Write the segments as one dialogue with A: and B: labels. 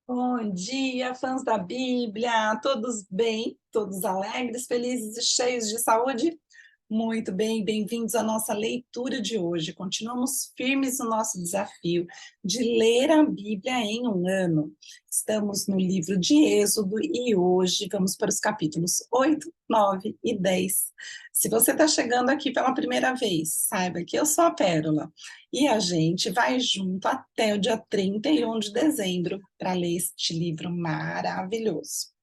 A: Bom dia, fãs da Bíblia, todos bem, todos alegres, felizes e cheios de saúde? Muito bem, bem-vindos à nossa leitura de hoje. Continuamos firmes no nosso desafio de ler a Bíblia em um ano. Estamos no livro de Êxodo e hoje vamos para os capítulos 8, 9 e 10. Se você está chegando aqui pela primeira vez, saiba que eu sou a Pérola e a gente vai junto até o dia 31 de dezembro para ler este livro maravilhoso.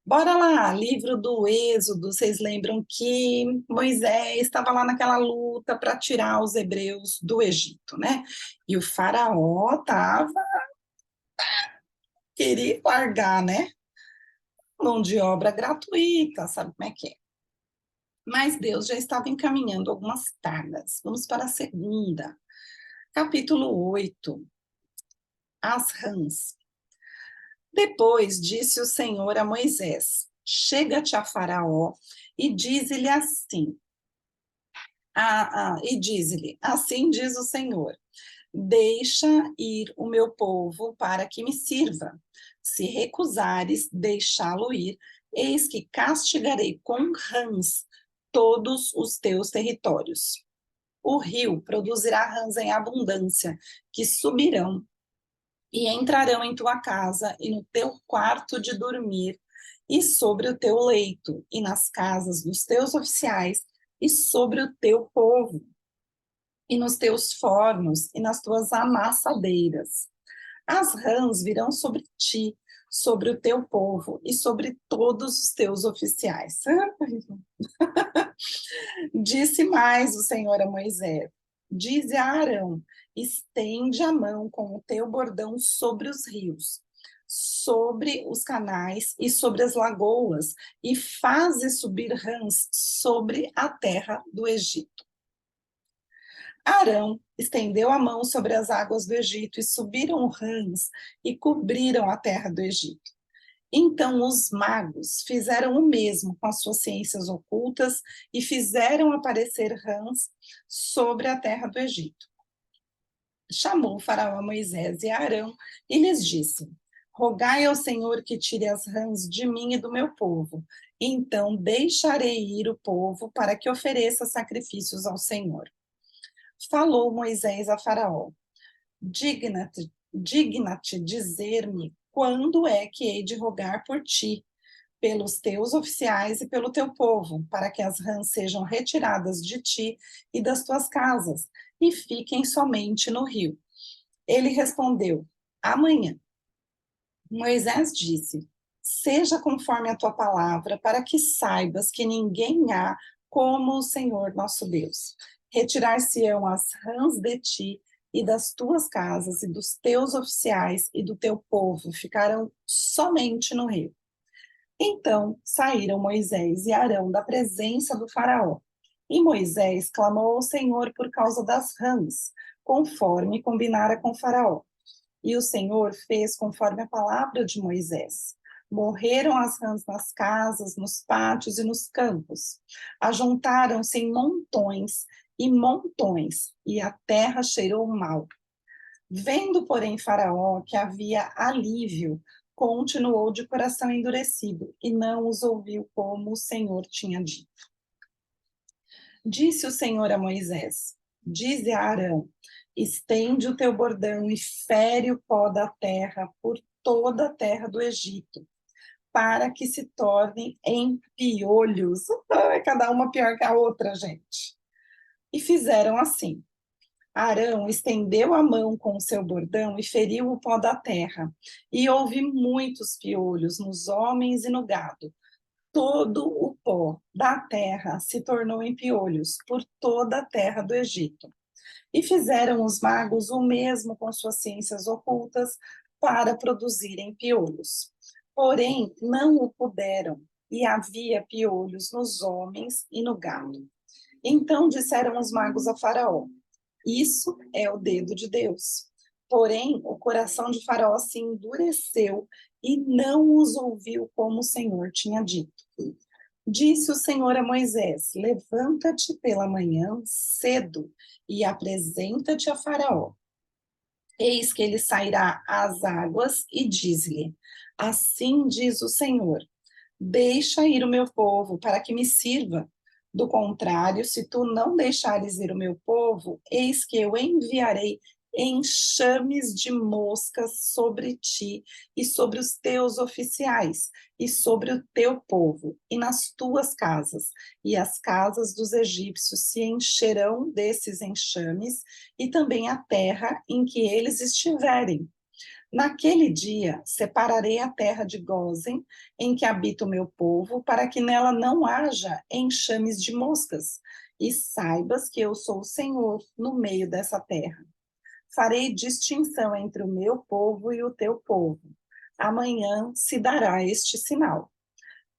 A: Bora lá, livro do Êxodo. Vocês lembram que Moisés estava lá naquela luta para tirar os hebreus do Egito, né? E o faraó queria largar, né? Mão de obra gratuita, sabe como é que é? Mas Deus já estava encaminhando algumas pragas. Vamos para a segunda. Capítulo 8. As rãs. Depois disse o Senhor a Moisés: Chega-te a Faraó e dize-lhe assim: assim diz o Senhor: Deixa ir o meu povo para que me sirva. Se recusares deixá-lo ir, eis que castigarei com rãs todos os teus territórios. O rio produzirá rãs em abundância, que subirão e entrarão em tua casa e no teu quarto de dormir, e sobre o teu leito, e nas casas dos teus oficiais, e sobre o teu povo, e nos teus fornos, e nas tuas amassadeiras. As rãs virão sobre ti, sobre o teu povo, e sobre todos os teus oficiais. Disse mais o Senhor a Moisés: Dize a Arão: estende a mão com o teu bordão sobre os rios, sobre os canais e sobre as lagoas, e faze subir rãs sobre a terra do Egito. Arão estendeu a mão sobre as águas do Egito, e subiram rãs e cobriram a terra do Egito. Então os magos fizeram o mesmo com as suas ciências ocultas e fizeram aparecer rãs sobre a terra do Egito. Chamou o faraó Moisés e Arão e lhes disse: Rogai ao Senhor que tire as rãs de mim e do meu povo. Então deixarei ir o povo para que ofereça sacrifícios ao Senhor. Falou Moisés a Faraó: digna-te dizer-me quando é que hei de rogar por ti, pelos teus oficiais e pelo teu povo, para que as rãs sejam retiradas de ti e das tuas casas, e fiquem somente no rio. Ele respondeu: amanhã. Moisés disse: seja conforme a tua palavra, para que saibas que ninguém há como o Senhor nosso Deus. Retirar-se-ão as rãs de ti e das tuas casas, e dos teus oficiais e do teu povo, ficarão somente no rio. Então saíram Moisés e Arão da presença do faraó. E Moisés clamou ao Senhor por causa das rãs, conforme combinara com o faraó. E o Senhor fez conforme a palavra de Moisés. Morreram as rãs nas casas, nos pátios e nos campos. Ajuntaram-se em montões e montões, e a terra cheirou mal. Vendo, porém, Faraó que havia alívio, continuou de coração endurecido e não os ouviu como o Senhor tinha dito. Disse o Senhor a Moisés: Dize a Arão: estende o teu bordão e fere o pó da terra por toda a terra do Egito, para que se tornem em piolhos. Cada uma pior que a outra, gente. E fizeram assim. Arão estendeu a mão com o seu bordão e feriu o pó da terra, e houve muitos piolhos nos homens e no gado. Todo o pó da terra se tornou em piolhos por toda a terra do Egito. E fizeram os magos o mesmo com suas ciências ocultas para produzirem piolhos. Porém, não o puderam, e havia piolhos nos homens e no gado. Então disseram os magos a Faraó: isso é o dedo de Deus. Porém, o coração de Faraó se endureceu e não os ouviu como o Senhor tinha dito. Disse o Senhor a Moisés: levanta-te pela manhã cedo e apresenta-te a Faraó. Eis que ele sairá às águas e diz-lhe: Assim diz o Senhor: Deixa ir o meu povo para que me sirva. Do contrário, se tu não deixares ir o meu povo, eis que eu enviarei enxames de moscas sobre ti e sobre os teus oficiais e sobre o teu povo e nas tuas casas, e as casas dos egípcios se encherão desses enxames e também a terra em que eles estiverem. Naquele dia, separarei a terra de Gósen, em que habita o meu povo, para que nela não haja enxames de moscas, e saibas que eu sou o Senhor no meio dessa terra. Farei distinção entre o meu povo e o teu povo. Amanhã se dará este sinal.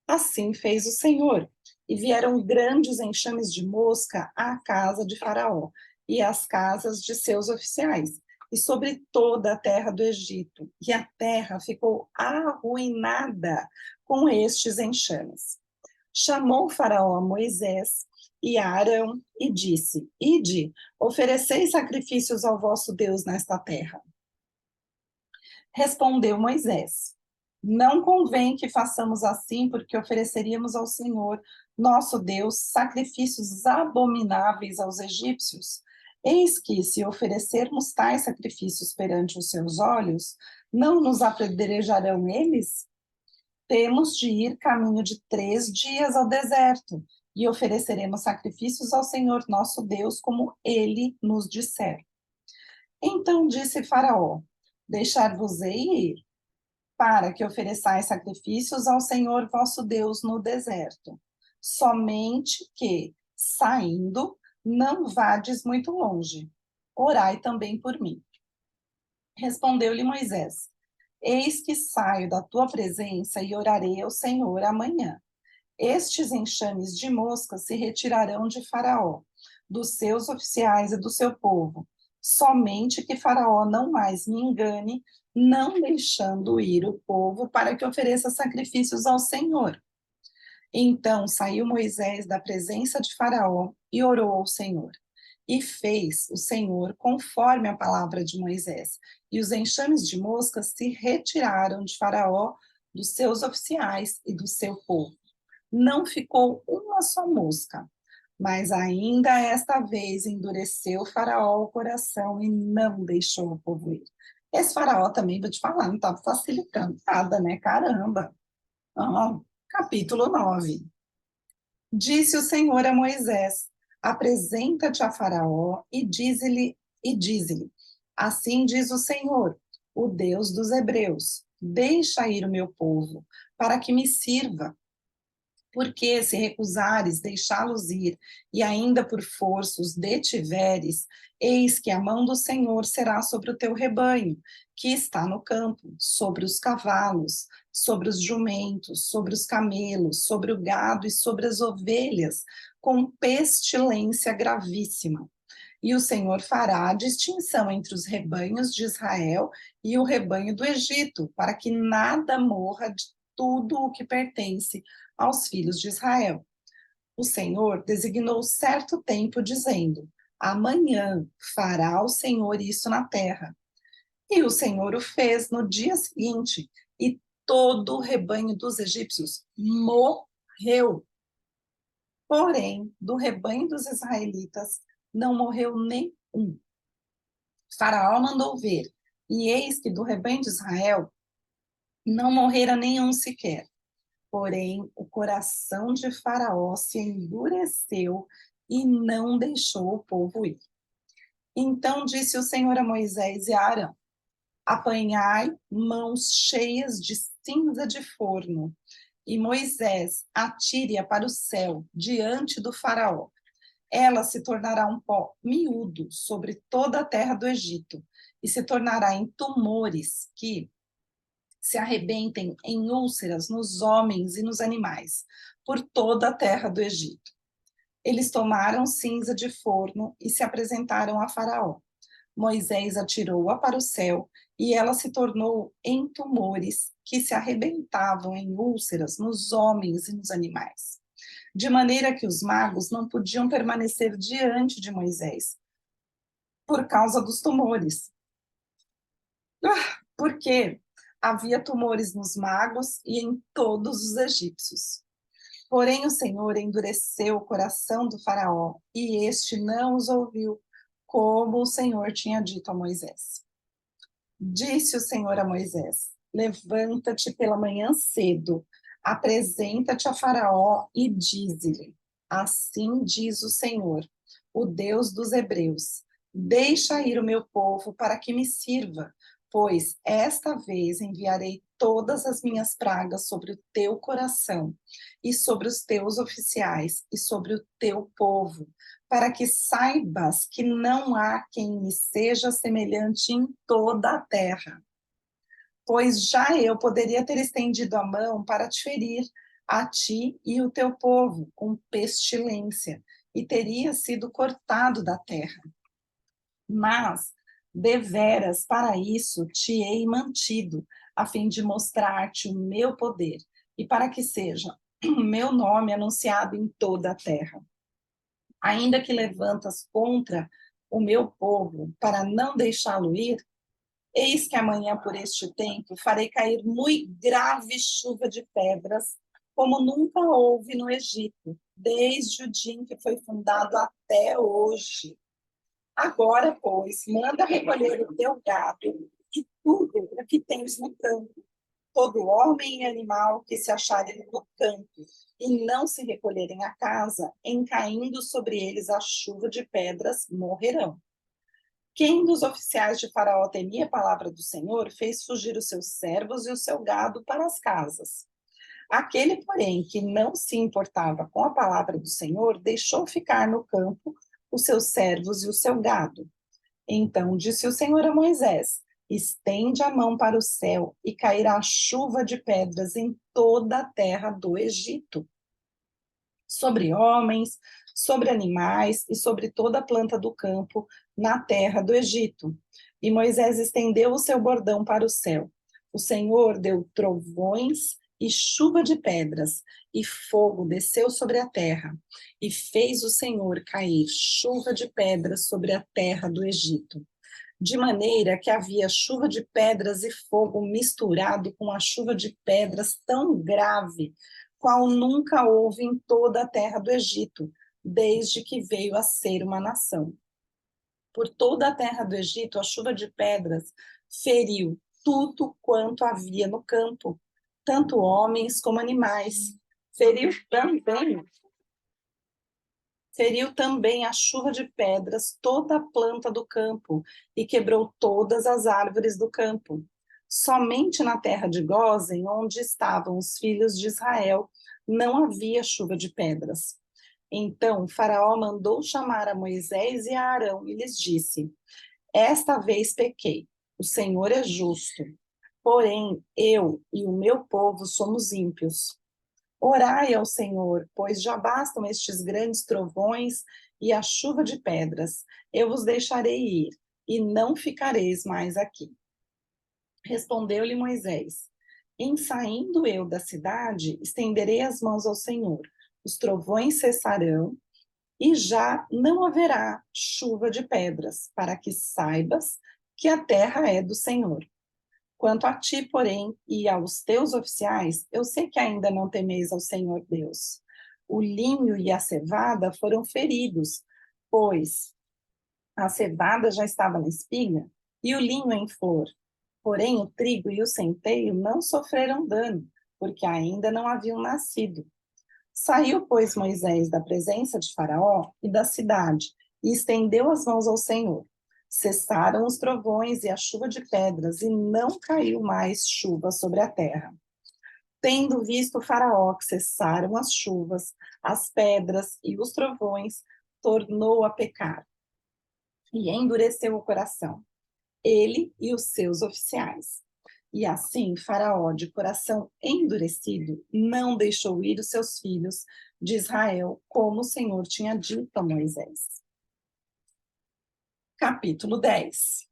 A: Assim fez o Senhor, e vieram grandes enxames de mosca à casa de Faraó e às casas de seus oficiais, e sobre toda a terra do Egito, e a terra ficou arruinada com estes enxames. Chamou Faraó a Moisés e a Arão e disse: Ide, oferecei sacrifícios ao vosso Deus nesta terra. Respondeu Moisés: Não convém que façamos assim, porque ofereceríamos ao Senhor, nosso Deus, sacrifícios abomináveis aos egípcios. Eis que, se oferecermos tais sacrifícios perante os seus olhos, não nos apedrejarão eles? Temos de ir caminho de 3 dias ao deserto, e ofereceremos sacrifícios ao Senhor nosso Deus, como ele nos disser. Então disse Faraó: Deixar-vos-ei ir, para que ofereçais sacrifícios ao Senhor vosso Deus no deserto. Somente que, saindo, não vades muito longe. Orai também por mim. Respondeu-lhe Moisés: Eis que saio da tua presença e orarei ao Senhor amanhã. Estes enxames de moscas se retirarão de Faraó, dos seus oficiais e do seu povo. Somente que Faraó não mais me engane, não deixando ir o povo para que ofereça sacrifícios ao Senhor. Então saiu Moisés da presença de Faraó e orou ao Senhor. E fez o Senhor conforme a palavra de Moisés. E os enxames de moscas se retiraram de Faraó, dos seus oficiais e do seu povo. Não ficou uma só mosca. Mas ainda esta vez endureceu Faraó o coração e não deixou o povo ir. Esse Faraó também, vou te falar, não estava facilitando nada, né? Caramba! Ah, capítulo 9. Disse o Senhor a Moisés: Apresenta-te a Faraó e dize-lhe: Assim diz o Senhor, o Deus dos hebreus: Deixa ir o meu povo, para que me sirva. Porque se recusares deixá-los ir, e ainda por força os detiveres, eis que a mão do Senhor será sobre o teu rebanho, que está no campo, sobre os cavalos, sobre os jumentos, sobre os camelos, sobre o gado e sobre as ovelhas, com pestilência gravíssima. E o Senhor fará a distinção entre os rebanhos de Israel e o rebanho do Egito, para que nada morra de tudo o que pertence aos filhos de Israel. O Senhor designou certo tempo, dizendo: Amanhã fará o Senhor isso na terra. E o Senhor o fez no dia seguinte, e todo o rebanho dos egípcios morreu. Porém, do rebanho dos israelitas não morreu nenhum. Faraó mandou ver, e eis que do rebanho de Israel não morrera nenhum sequer. Porém, o coração de Faraó se endureceu e não deixou o povo ir. Então disse o Senhor a Moisés e a Arão: Apanhai mãos cheias de cinza de forno, e Moisés atire-a para o céu, diante do Faraó. Ela se tornará um pó miúdo sobre toda a terra do Egito, e se tornará em tumores que se arrebentem em úlceras nos homens e nos animais, por toda a terra do Egito. Eles tomaram cinza de forno e se apresentaram a Faraó. Moisés atirou-a para o céu e ela se tornou em tumores que se arrebentavam em úlceras nos homens e nos animais. De maneira que os magos não podiam permanecer diante de Moisés por causa dos tumores. porque havia tumores nos magos e em todos os egípcios. Porém, o Senhor endureceu o coração do faraó, e este não os ouviu, como o Senhor tinha dito a Moisés. Disse o Senhor a Moisés: levanta-te pela manhã cedo, apresenta-te a Faraó e dize-lhe: assim diz o Senhor, o Deus dos Hebreus: deixa ir o meu povo para que me sirva, pois esta vez enviarei todas as minhas pragas sobre o teu coração e sobre os teus oficiais e sobre o teu povo, para que saibas que não há quem me seja semelhante em toda a terra. Pois já eu poderia ter estendido a mão para te ferir, a ti e o teu povo, com pestilência, e teria sido cortado da terra. Mas, deveras, para isso te hei mantido, a fim de mostrar-te o meu poder, e para que seja o meu nome anunciado em toda a terra. Ainda que levantas contra o meu povo para não deixá-lo ir, eis que amanhã por este tempo farei cair muito grave chuva de pedras, como nunca houve no Egito, desde o dia em que foi fundado até hoje. Agora, pois, manda recolher o teu gado e tudo o que tens no campo, todo homem e animal que se acharem no campo e não se recolherem à casa, em caindo sobre eles a chuva de pedras, morrerão. Quem dos oficiais de Faraó temia a palavra do Senhor fez fugir os seus servos e o seu gado para as casas. Aquele, porém, que não se importava com a palavra do Senhor, deixou ficar no campo os seus servos e o seu gado. Então disse o Senhor a Moisés: estende a mão para o céu e cairá chuva de pedras em toda a terra do Egito, sobre homens, sobre animais e sobre toda a planta do campo na terra do Egito. E Moisés estendeu o seu bordão para o céu. O Senhor deu trovões e chuva de pedras, e fogo desceu sobre a terra, e fez o Senhor cair chuva de pedras sobre a terra do Egito, de maneira que havia chuva de pedras e fogo misturado com a chuva de pedras tão grave, qual nunca houve em toda a terra do Egito, desde que veio a ser uma nação. Por toda a terra do Egito, a chuva de pedras feriu tudo quanto havia no campo, tanto homens como animais. Feriu também Feriu também a chuva de pedras toda a planta do campo e quebrou todas as árvores do campo. Somente na terra de Gósen, onde estavam os filhos de Israel, não havia chuva de pedras. Então Faraó mandou chamar a Moisés e a Arão e lhes disse: esta vez pequei, o Senhor é justo, porém eu e o meu povo somos ímpios. Orai ao Senhor, pois já bastam estes grandes trovões e a chuva de pedras. Eu vos deixarei ir, e não ficareis mais aqui. Respondeu-lhe Moisés: em saindo eu da cidade, estenderei as mãos ao Senhor. Os trovões cessarão, e já não haverá chuva de pedras, para que saibas que a terra é do Senhor. Quanto a ti, porém, e aos teus oficiais, eu sei que ainda não temeis ao Senhor Deus. O linho e a cevada foram feridos, pois a cevada já estava na espiga e o linho em flor. Porém, o trigo e o centeio não sofreram dano, porque ainda não haviam nascido. Saiu, pois, Moisés da presença de Faraó e da cidade, e estendeu as mãos ao Senhor. Cessaram os trovões e a chuva de pedras, e não caiu mais chuva sobre a terra. Tendo visto Faraó que cessaram as chuvas, as pedras e os trovões, tornou a pecar, e endureceu o coração, ele e os seus oficiais. E assim Faraó, de coração endurecido, não deixou ir os seus filhos de Israel, como o Senhor tinha dito a Moisés. Capítulo 10.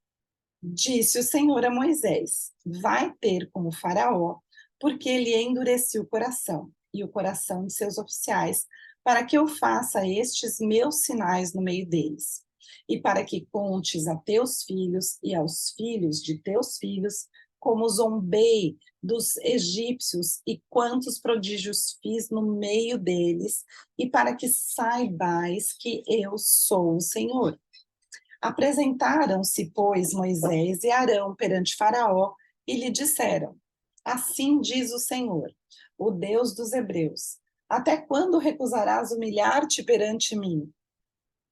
A: Disse o Senhor a Moisés: vai ter como Faraó, porque ele endureceu o coração e o coração de seus oficiais, para que eu faça estes meus sinais no meio deles. e para que contes a teus filhos e aos filhos de teus filhos, como zombei dos egípcios e quantos prodígios fiz no meio deles, e para que saibais que eu sou o Senhor. Apresentaram-se, pois, Moisés e Arão perante Faraó e lhe disseram: Assim diz o Senhor, o Deus dos Hebreus: Até quando recusarás humilhar-te perante mim?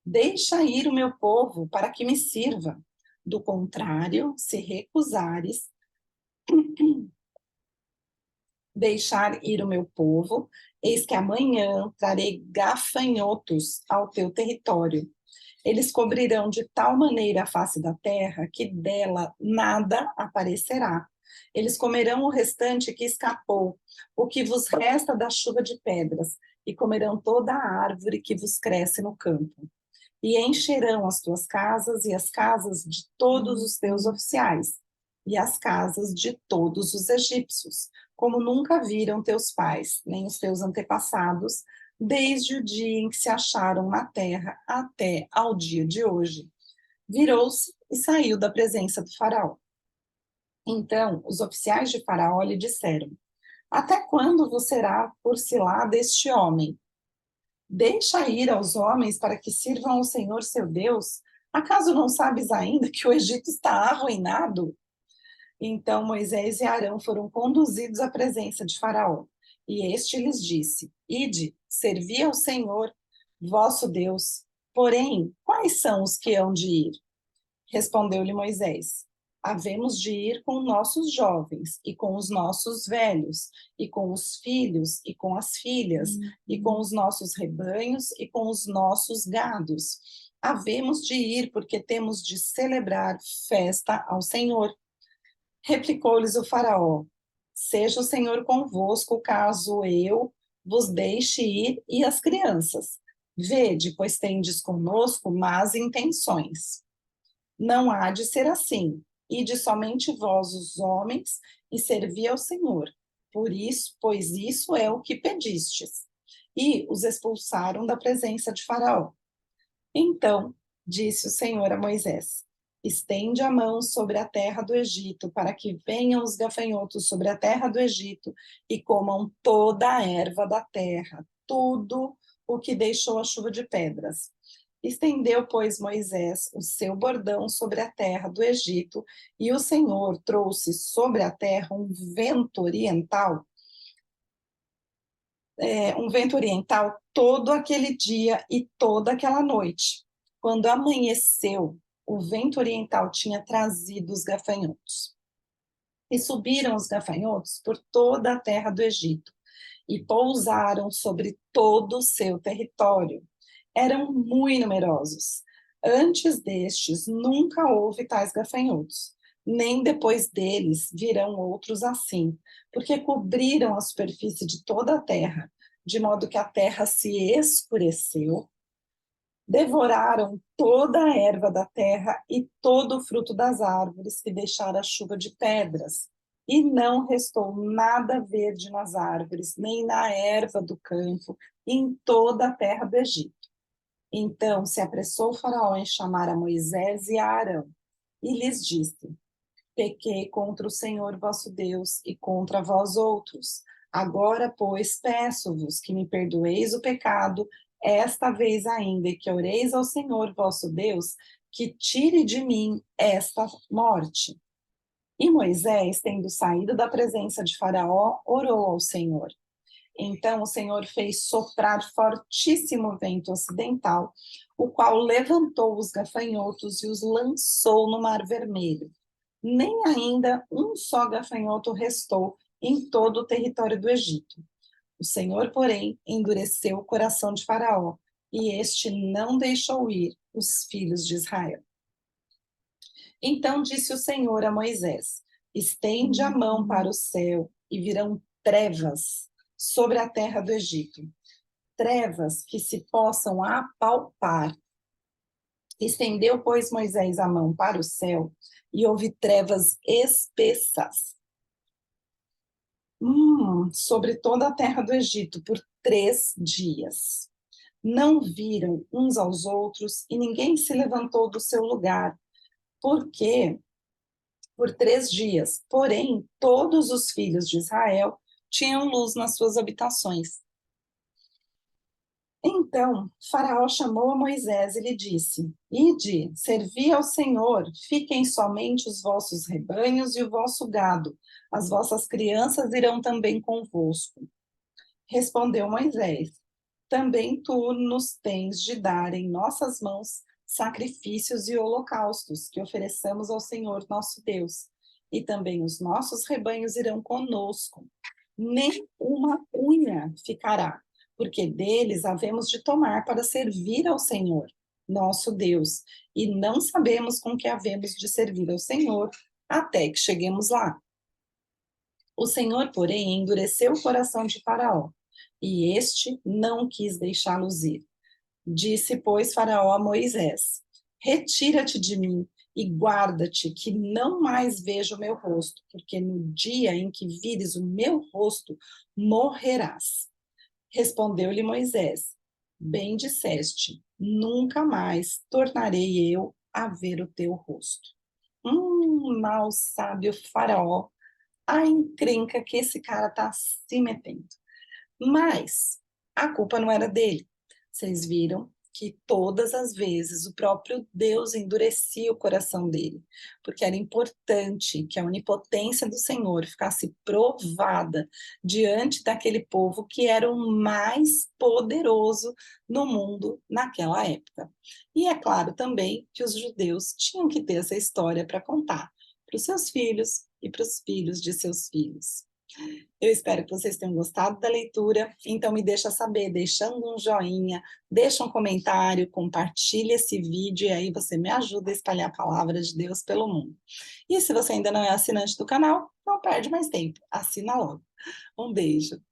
A: Deixa ir o meu povo para que me sirva. Do contrário, se recusares deixar ir o meu povo, eis que amanhã trarei gafanhotos ao teu território. Eles cobrirão de tal maneira a face da terra que dela nada aparecerá. Eles comerão o restante que escapou, o que vos resta da chuva de pedras, e comerão toda a árvore que vos cresce no campo. E encherão as tuas casas e as casas de todos os teus oficiais, e as casas de todos os egípcios, como nunca viram teus pais, nem os teus antepassados, desde o dia em que se acharam na terra até ao dia de hoje. Virou-se e saiu da presença do faraó. Então os oficiais de Faraó lhe disseram: Até quando vos será por cilada este homem? Deixa ir aos homens para que sirvam ao Senhor seu Deus. Acaso não sabes ainda que o Egito está arruinado? Então Moisés e Arão foram conduzidos à presença de Faraó. E este lhes disse: Ide, servi ao Senhor, vosso Deus. Porém, quais são os que hão de ir? Respondeu-lhe Moisés: Havemos de ir com nossos jovens, e com os nossos velhos, e com os filhos, e com as filhas, e com os nossos rebanhos, e com os nossos gados. Havemos de ir, porque temos de celebrar festa ao Senhor. Replicou-lhes o Faraó: Seja o Senhor convosco, caso eu vos deixe ir, e as crianças. Vede, pois tendes conosco más intenções. Não há de ser assim. Ide somente vós, os homens, e servi ao Senhor. Por isso, pois isso é o que pedistes. E os expulsaram da presença de Faraó. Então disse o Senhor a Moisés: Estende a mão sobre a terra do Egito, para que venham os gafanhotos sobre a terra do Egito e comam toda a erva da terra, tudo o que deixou a chuva de pedras. Estendeu, pois, Moisés o seu bordão sobre a terra do Egito, e o Senhor trouxe sobre a terra um vento oriental todo aquele dia e toda aquela noite. Quando amanheceu, o vento oriental tinha trazido os gafanhotos. E subiram os gafanhotos por toda a terra do Egito, e pousaram sobre todo o seu território. Eram muito numerosos. Antes destes, nunca houve tais gafanhotos, nem depois deles virão outros assim, porque cobriram a superfície de toda a terra, de modo que a terra se escureceu, devoraram toda a erva da terra e todo o fruto das árvores que deixaram a chuva de pedras, e não restou nada verde nas árvores, nem na erva do campo, em toda a terra do Egito. Então se apressou o Faraó em chamar a Moisés e a Arão, e lhes disse: Pequei contra o Senhor vosso Deus e contra vós outros. Agora, pois, peço-vos que me perdoeis o pecado, esta vez ainda, e que oreis ao Senhor vosso Deus, que tire de mim esta morte. E Moisés, tendo saído da presença de Faraó, orou ao Senhor. Então o Senhor fez soprar fortíssimo vento ocidental, o qual levantou os gafanhotos e os lançou no Mar Vermelho. Nem ainda um só gafanhoto restou em todo o território do Egito. O Senhor, porém, endureceu o coração de Faraó, e este não deixou ir os filhos de Israel. Então disse o Senhor a Moisés: Estende a mão para o céu, e virão trevas sobre a terra do Egito, trevas que se possam apalpar. Estendeu, pois, Moisés a mão para o céu, e houve trevas espessas sobre toda a terra do Egito por 3 dias. não viram uns aos outros e ninguém se levantou do seu lugar, porque por 3 dias, porém, todos os filhos de Israel tinham luz nas suas habitações. Então, Faraó chamou a Moisés e lhe disse: Ide, servi ao Senhor, fiquem somente os vossos rebanhos e o vosso gado, as vossas crianças irão também convosco. Respondeu Moisés: Também tu nos tens de dar em nossas mãos sacrifícios e holocaustos que ofereçamos ao Senhor nosso Deus, e também os nossos rebanhos irão conosco. Nem uma unha ficará, porque deles havemos de tomar para servir ao Senhor, nosso Deus, e não sabemos com que havemos de servir ao Senhor até que cheguemos lá. O Senhor, porém, endureceu o coração de Faraó, e este não quis deixá-los ir. Disse, pois, Faraó a Moisés: Retira-te de mim e guarda-te, que não mais veja o meu rosto, porque no dia em que vires o meu rosto, morrerás. Respondeu-lhe Moisés: Bem disseste, nunca mais tornarei eu a ver o teu rosto. Mal sabe o Faraó a encrenca que esse cara tá se metendo. Mas a culpa não era dele. Vocês viram que todas as vezes o próprio Deus endurecia o coração dele, porque era importante que a onipotência do Senhor ficasse provada diante daquele povo que era o mais poderoso no mundo naquela época. E é claro também que os judeus tinham que ter essa história para contar para os seus filhos e para os filhos de seus filhos. Eu espero que vocês tenham gostado da leitura, então me deixa saber, deixando um joinha, deixa um comentário, compartilha esse vídeo e aí você me ajuda a espalhar a palavra de Deus pelo mundo. E se você ainda não é assinante do canal, não perde mais tempo, assina logo. Um beijo!